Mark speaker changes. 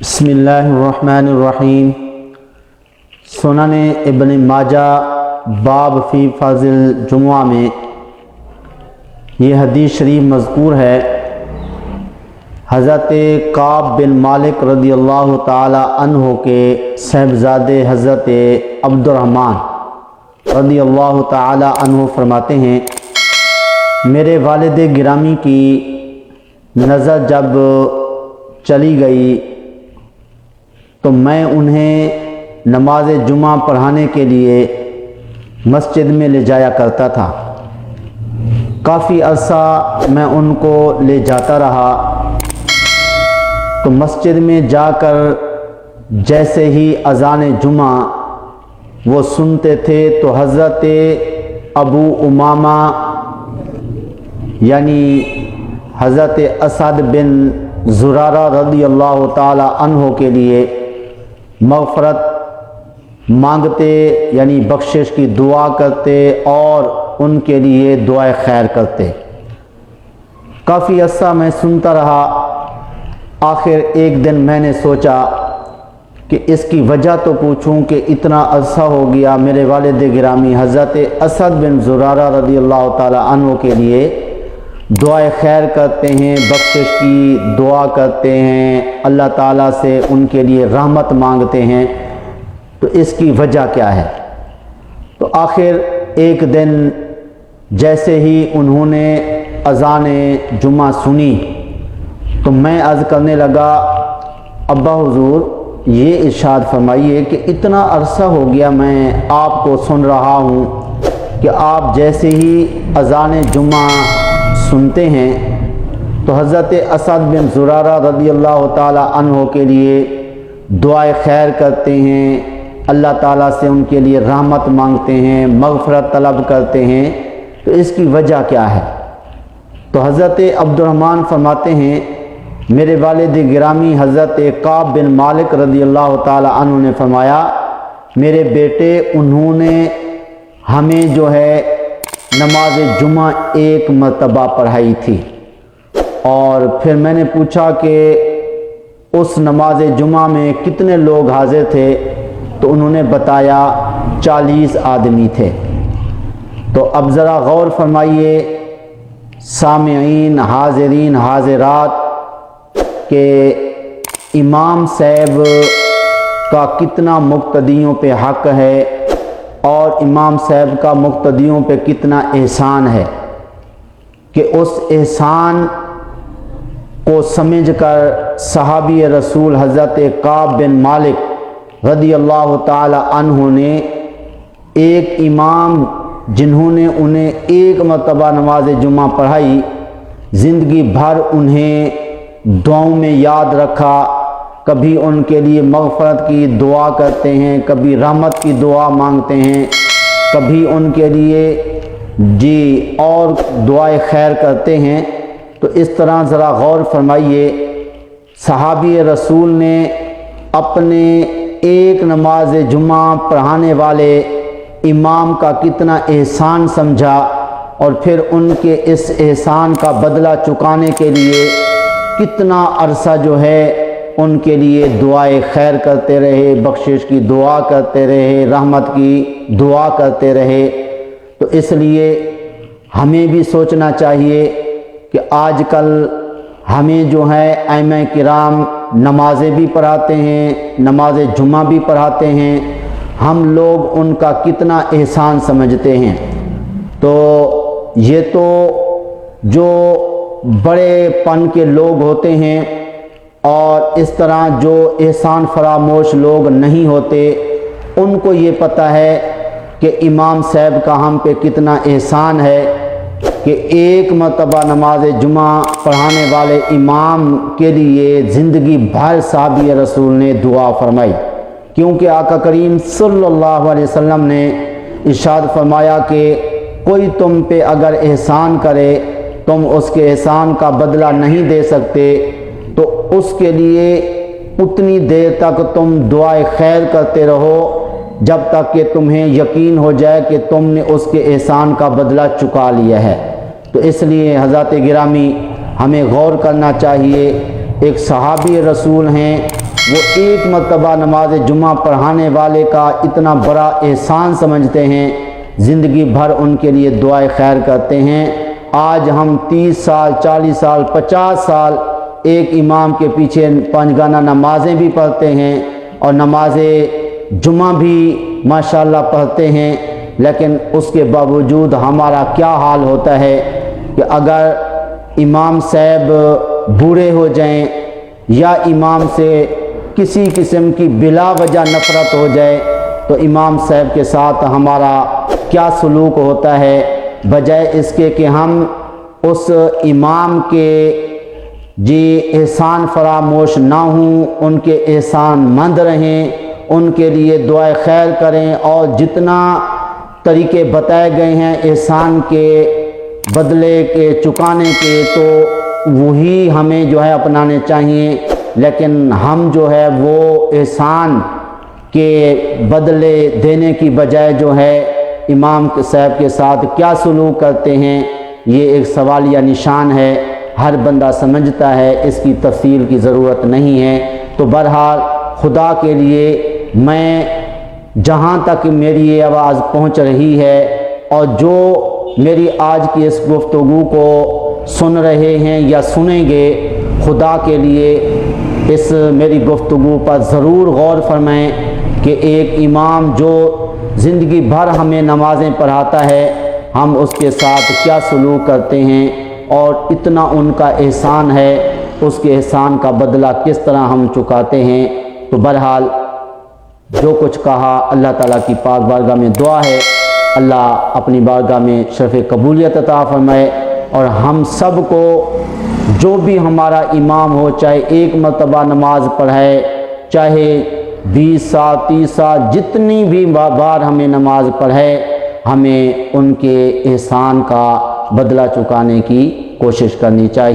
Speaker 1: बिस्मिल्लाहिर्रहमानिर्रहीम। सुनन इब्न माजा बाब फ़ी फ़ज़ल जुमुआ में ये हदीस शरीफ मज़कूर है। हज़रत काब बिन मालिक रज़ियल्लाहु ताला अन्हु के साहबज़ादे हज़रत अब्दुर्रहमान रज़ियल्लाहु ताला अन्हु फरमाते हैं, मेरे वालिद गिरामी की नज़र जब चली गई तो मैं उन्हें नमाज जुमा पढ़ाने के लिए मस्जिद में ले जाया करता था। काफ़ी अरसा मैं उनको ले जाता रहा तो मस्जिद में जाकर जैसे ही अज़ान जुमा वो सुनते थे तो हज़रत अबू उमामा यानी हज़रत असद बिन ज़ुरारा रज़ियल्लाहु ताला अन्हु के लिए मग़फ़रत मांगते यानी बख्शिश की दुआ करते और उनके लिए दुआ खैर करते। काफ़ी अरसा मैं सुनता रहा। आखिर एक दिन मैंने सोचा कि इसकी वजह तो पूछूं कि इतना अरसा हो गया मेरे वालिद गिरामी हज़रत असद बिन ज़ुरारा रज़ियल्लाहु ताला अन्हु के लिए दुआ खैर करते हैं, बख्शिश की दुआ करते हैं, अल्लाह ताला से उनके लिए रहमत मांगते हैं, तो इसकी वजह क्या है। तो आखिर एक दिन जैसे ही उन्होंने अज़ान जुमा सुनी तो मैं अर्ज़ करने लगा, अब्बा हुज़ूर ये इरशाद फरमाइए कि इतना अरसा हो गया मैं आपको सुन रहा हूँ कि आप जैसे ही अज़ान जुमा सुनते हैं तो हज़रत असद बिन ज़ुरारा रज़ियल्लाहु ताला अन्हु के लिए दुआ खैर करते हैं, अल्लाह ताला से उनके लिए रहमत मांगते हैं, मग़फ़रत तलब करते हैं, तो इसकी वजह क्या है। तो हज़रत अब्दुर्रहमान फरमाते हैं, मेरे वालिद गिरामी हज़रत काब बिन मालिक रज़ियल्लाहु ताला अन्हु ने फरमाया, मेरे बेटे उन्होंने हमें जो है नमाज जुमा एक मरतबा पढ़ाई थी और फिर मैंने पूछा कि उस नमाज जुमा में कितने लोग हाजिर थे, तो उन्होंने बताया 40 आदमी थे। तो अब ज़रा गौर फरमाइए सामिईन, हाज़रीन, हाज़रात के इमाम साहब का कितना मुक्तदियों पे हक़ है और इमाम साहब का मुक्तदियों पे कितना एहसान है कि उस एहसान को समझकर सहाबी रसूल हज़रत काब बिन मालिक रज़ियल्लाहु ताला अन्हु ने एक इमाम जिन्होंने उन्हें एक मरतबा नमाज जुमा पढ़ाई, ज़िंदगी भर उन्हें दुआओं में याद रखा। कभी उनके लिए मग़फ़रत की दुआ करते हैं, कभी रहमत की दुआ मांगते हैं, कभी उनके लिए और दुआ खैर करते हैं। तो इस तरह ज़रा गौर फरमाइए, सहाबी रसूल ने अपने एक नमाज जुमा पढ़ाने वाले इमाम का कितना एहसान समझा और फिर उनके इस एहसान का बदला चुकाने के लिए कितना अरसा जो है उनके लिए दुआए खैर करते रहे, बख्शिश की दुआ करते रहे, रहमत की दुआ करते रहे। तो इसलिए हमें भी सोचना चाहिए कि आजकल हमें जो है आइम्मा किराम नमाज़ें भी पढ़ाते हैं, नमाज जुमा भी पढ़ाते हैं, हम लोग उनका कितना एहसान समझते हैं। तो ये तो जो बड़े पन के लोग होते हैं और इस तरह जो एहसान फरामोश लोग नहीं होते, उनको ये पता है कि इमाम साहब का हम पे कितना एहसान है कि एक मरतबा नमाज जुमा पढ़ाने वाले इमाम के लिए ज़िंदगी भर सहाबी रसूल ने दुआ फरमाई। क्योंकि आका करीम सल्लल्लाहु अलैहि वसल्लम ने इरशाद फरमाया कि कोई तुम पे अगर एहसान करे, तुम उसके एहसान का बदला नहीं दे सकते, तो उसके लिए उतनी देर तक तुम दुआ खैर करते रहो जब तक कि तुम्हें यकीन हो जाए कि तुमने उसके एहसान का बदला चुका लिया है। तो इसलिए हज़रत गिरामी हमें गौर करना चाहिए। एक सहाबी रसूल हैं وہ ایک مرتبہ نماز جمعہ پڑھانے والے کا اتنا بڑا احسان سمجھتے ہیں، زندگی بھر ان کے لیے دعائے خیر کرتے ہیں۔ آج ہم 30 سال 40 سال 50 سال ایک امام کے پیچھے پنجگانہ نمازیں بھی پڑھتے ہیں اور نماز جمعہ بھی ماشاءاللہ پڑھتے ہیں، لیکن اس کے باوجود ہمارا کیا حال ہوتا ہے کہ اگر امام صاحب بوڑھے ہو جائیں یا امام سے کسی قسم کی بلا وجہ نفرت ہو جائے تو امام صاحب کے ساتھ ہمارا کیا سلوک ہوتا ہے، بجائے اس کے کہ ہم اس امام کے احسان فراموش نہ ہوں، ان کے احسان مند رہیں، ان کے لیے دعائے خیر کریں، اور جتنا طریقے بتائے گئے ہیں احسان کے بدلے کے چکانے کے تو وہی ہمیں جو ہے اپنانے چاہیے، لیکن ہم جو ہے وہ احسان کے بدلے دینے کی بجائے جو ہے امام صاحب کے ساتھ کیا سلوک کرتے ہیں، یہ ایک سوالیہ نشان ہے۔ ہر بندہ سمجھتا ہے، اس کی تفصیل کی ضرورت نہیں ہے۔ تو بہرحال خدا کے لیے میں جہاں تک میری یہ آواز پہنچ رہی ہے اور جو میری آج کی اس گفتگو کو سن رہے ہیں یا سنیں گے، خدا کے لیے اس میری گفتگو پر ضرور غور فرمائیں کہ ایک امام جو زندگی بھر ہمیں نمازیں پڑھاتا ہے، ہم اس کے ساتھ کیا سلوک کرتے ہیں اور اتنا ان کا احسان ہے، اس کے احسان کا بدلہ کس طرح ہم چکاتے ہیں۔ تو بہرحال جو کچھ کہا اللہ تعالیٰ کی پاک بارگاہ میں دعا ہے، اللہ اپنی بارگاہ میں شرف قبولیت عطا فرمائے، اور ہم سب کو جو بھی ہمارا امام ہو، چاہے ایک مرتبہ نماز پڑھائے، چاہے 20 سال 30 سال جتنی بھی بار ہمیں نماز پڑھائے، ہمیں ان کے احسان کا بدلہ چکانے کی کوشش کرنی چاہیے۔